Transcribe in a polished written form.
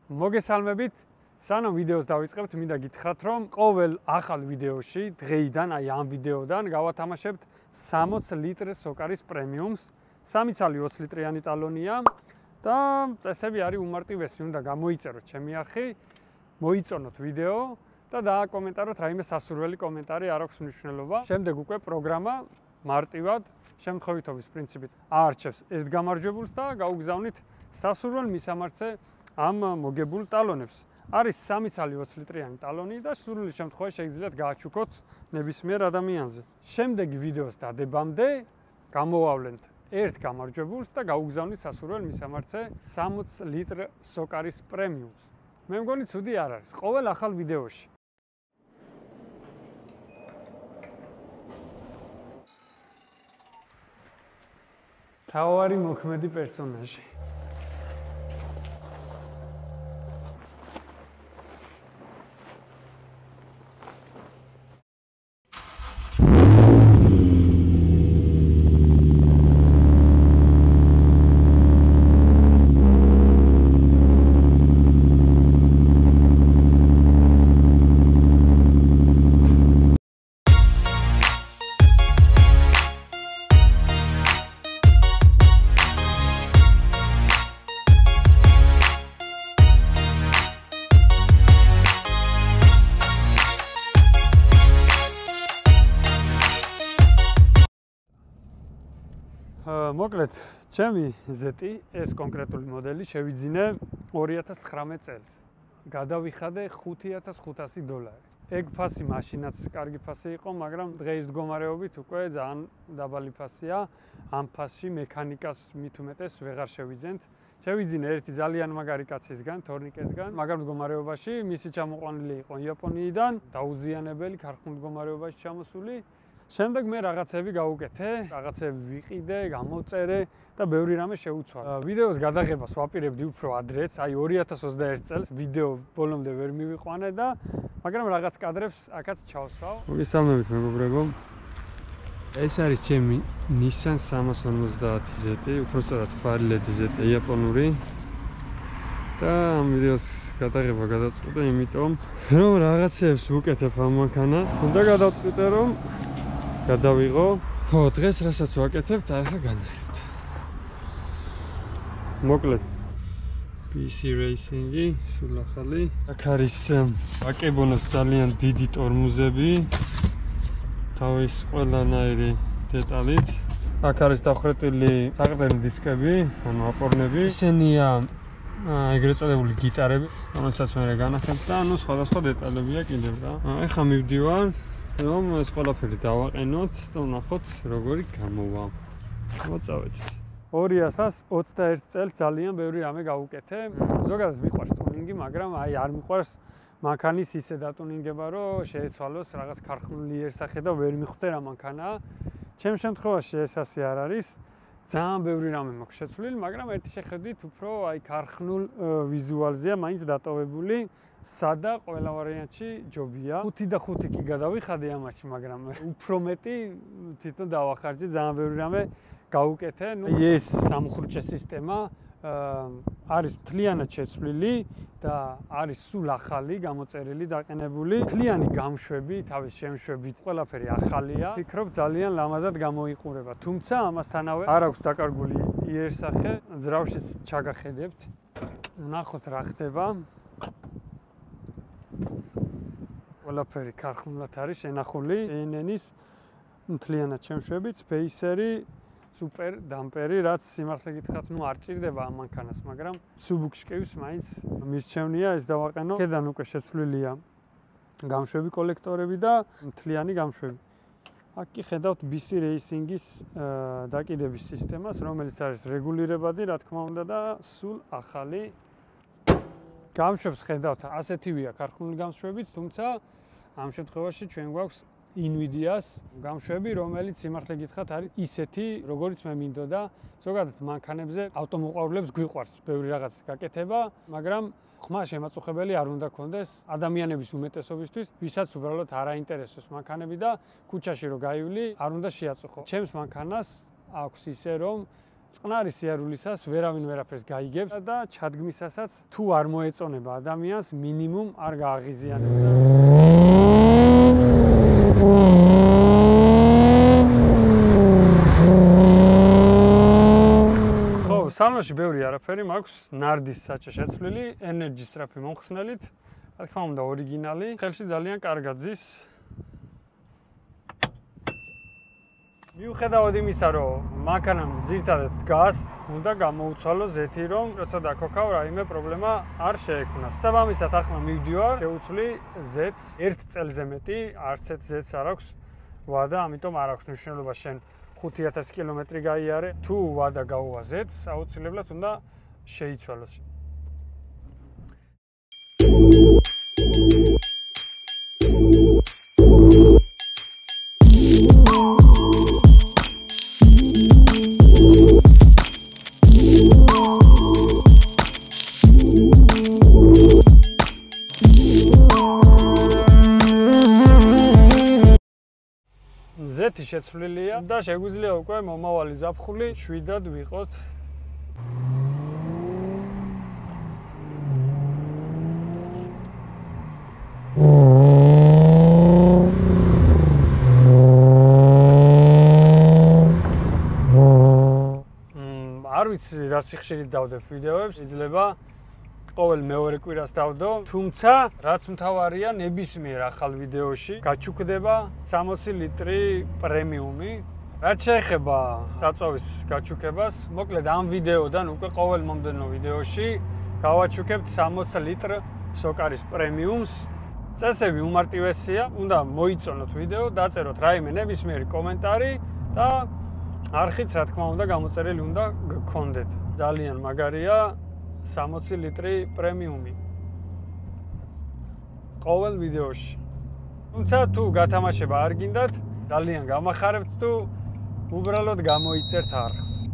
მოგესალმებით. სანამ ვიდეოს დავიწყებთ, მინდა გითხრათ, რომ ყოველ ახალ ვიდეოში, დღეიდან, აი ამ ვიდეოდან გავათამაშებთ 60 ლიტრ სოკარის პრემიუმს. 3 ცალი 20 ლიტრიანი ტალონია და წესები არის უმარტივესი, უნდა გამოიწეროთ ჩემი არხი, მოიწონოთ ვიდეო და დააკომენტაროთ რაიმე სასურველი კომენტარი, არ აქვს მნიშვნელობა. შემდეგ უკვე პროგრამა მარტივად შემთხვევითობის პრინციპით აარჩევს ერთ გამარჯვებულს და გაუგზავნით სასურველ მისამართზე ამ მოგებულ ტალონებს. არის 3 ცალი 20 ლიტრიანი ტალონი და სრული შემთხვევაში შეგიძლიათ გააჩუქოთ ნებისმიერ ადამიანზე. შემდეგი ვიდეოს დადებამდე გამოვავლენთ ერთ გამარჯვებულს და გაუგზავნით სასურველ მისამართზე 60 ლიტრ სოკარის პრემიუმს. მე მგონი ცუდი არ არის ყოველ ახალ ვიდეოში. თავარი მოქმედი პერსონაჟი. მოკლედ, ჩემი ზეტი, ეს კონკრეტული მოდელი შევიძინე 2019 წელს. გადავიხადე $5500. ეგ ფასი მაშინაც კარგი ფასი იყო, მაგრამ დღეის მდგომარეობით უკვე ძალიან დაბალი ფასია. ამ ფასში მექანიკას მით უმეტეს ვეღარ შევიძენთ. შევიძინე ერთი ძალიან მაგარი კაცისგან, თორნიკესგან, მაგარ მდგომარეობაში, მისი ჩამოყვანილი იყო იაპონიიდან, დაუზიანებელი ქარხნულ მდგომარეობაში ჩამოსული. შემდეგ მე რაღაცები გავუკეთე, რაღაცები ვიყიდე, გამოვწერე და ბევრი რამე შეუცვალე. ვიდეოს გადაღებას ვაპირებდი უფრო ადრეც, აი 2021 წელს ვიდეო ბოლომდე ვერ მივიყვანე და მაგრამ რაღაც კადრებს აქაც ჩავსვავ. მოგესალმებით მეგობრებო. ეს არის ჩემი Nissan 350 ზეტი, უბრალოდ ფარი ზეტი იაპონური. და ამ ვიდეოს გადაღება გადაწყვიტე, იმიტომ რომ რაღაცებს ვუკეთებ ამ მანქანა. უნდა გადავწყვიტე რომ გადავიღო. ხო, დღეს რასაც ვაკეთებთ, ახლა განახებთ. მოკლედ PC Racing-ი, სულ ახალი. აქ არის აკებონოთ ძალიან დიდი ტორმუზები. თავის ყველანაირი დეტალით. აქ არის დახრეტილი საყრდენი დისკები, ანუ აპორნები. ისენია ეგრეთ წოდებული გიტარები, რომელსაც მე განახებთ და ანუ სხვადასხვა დეტალებია კიდევ რა. ეხლა მივდივარ რომ ეს ყველაფერი დავაყენოთ და ვნახოთ როგორი გამოვა. მოწავეთ. 2021 წელს ძალიან ბევრი რამე გავუკეთე. ზოგადად მიყვარს ტუნინგი, მაგრამ აი არ მიყვარს მანქანის ისე დატუნინგება, რომ შეეცვალოს რაღაც ქარხნული იერსახე და ვერ მიხვდე რა მანქანაა. ჩემ შემთხვევაში ეს ასე არ არის. ძალიან ბევრი რამე მაქვს შეცვლილი, მაგრამ ერთი შეხედვით უფრო აი ქარხნულ ვიზუალზეა მაინც დატოვებული. სადა ყველა ვარიანტში ჯობია. 5 და 5 კი გადავიხადე ამაში, მაგრამ უფრო მეტი თვითონ დავახარჯე, ძალიან ბევრი რამე გავუკეთე. ნუ ეს სამხრუჭე სისტემა არის მთლიანად შეცვლილი და არის სულ ახალი, გამოწერილი, დაყენებული. მთლიანი გამშვები, თავის შემშვებით, ყველაფერი ახალია. ვფიქრობ ძალიან ლამაზად გამოიყურება. თუმცა ამასთანავე არ აქვს დაკარგული იერსახე, ძრავშიც ჩაგახედებთ. ვნახოთ რა ხდება. ყველაფერი ქარხნულად არის შენახული. ENN-ის მთლიანად შემშვებით, სპეისერი, სუპერ დამპერი, რაც სიმართლე გითხრათ, ნუ არ ჭირდება ამ მანქანას, მაგრამ სუბუქშკივს მაინც მირჩევნია ეს დავაყენო. ქედან უკვე შეცვლილია გამშვები კოლექტორები და მთლიანი გამშვები. აქ კი ხედავთ BC Racing-ის დაკიდების სისტემას, რომელიც არის რეგულირებადი, რა თქმა უნდა და სულ ახალი. გამშვებს ხედავთ, ასეთივეა ქარხნული გამშვებიც, თუმცა ამ შემთხვევაში ჩვენ გვაქვს Nvidia-ს გამშვები, რომელიც სიმართლე გითხრათ არის ისეთი, როგორც მე მინდოდა. ზოგადად მანქანებზე ავტომოყვარულებს გვიყვარს ბევრი რაღაც გაკეთება, მაგრამ ხმა შემაწუხებელი არ უნდა კონდეს ადამიანების უმეტესობისთვის, ვისაც უბრალოდ არ აინტერესებს მანქანები და ქუჩაში რო გაივლი, არ უნდა შეაწუხო. ჩემს მანქანას აქვს ისე, რომ წყნარი სიარულისას ვერავინ ვერაფერს გაიგებს და ჩადგმისასაც თუ არ მოეწონება ადამიანს მინიმუმ არ გააღიზიანებს და ხო, სალონში ბევრი არაფერი მაქვს, ნარდის საჭე შეცვლილი, ენერჯი სწრაფი მომხსნელით, რა თქმა უნდა ორიგინალი, ხელში ძალიან კარგად ზის. მიუხედავად იმისა, რომ მანქანამ ძირითადად დგას, უნდა გამოუცვალო ზეთი, რომ როცა დაქოქავ, რაიმე პრობლემა არ შეექმნას. საბამისად ახლა მივდივარ, შევუცვლი ზეთს 1 წელზე მეტი, არც ერთ ზეთს არ აქვს ვადა, ამიტომ არ აქვს მნიშვნელობა შენ 5000 კილომეტრი გაიარე. თუ ვადა გაუვა ზეთს, აუცილებლად უნდა შეიცვალოს. ზეთი შეცვლილია და შეგვიძლია უკვე მომავალი ზაფხული შვიდად ვიყოთ. არ ვიცი რა სიხშირით დავდებ ვიდეოებს, იძლება ყოველ მეორე კვირას დავდო, თუმცა რაც მთავარია ნებისმიერ ახალ ვიდეოში გაჩუქდება 60 ლიტრი პრემიუმი. რაც შეეხება საწვავის გაჩუქებას, მოკლედ ამ ვიდეოდან უკვე ყოველ მომდევნო ვიდეოში გავაჩუქებთ 60 ლიტრ სოკარის პრემიუმს. წესები უმარტივესია, უნდა მოიწონოთ ვიდეო, დაწეროთ რაიმე ნებისმიერი კომენტარი და არხით რა თქმა უნდა გამოწერილი უნდა გქონდეთ. ძალიან მაგარია 60 ლიტრი პრემიუმი ყოველ ვიდეოში. თუმცა თუ გათამაშება არ გინდათ, ძალიან გამახარებთ თუ უბრალოდ გამოიწერთ არხს.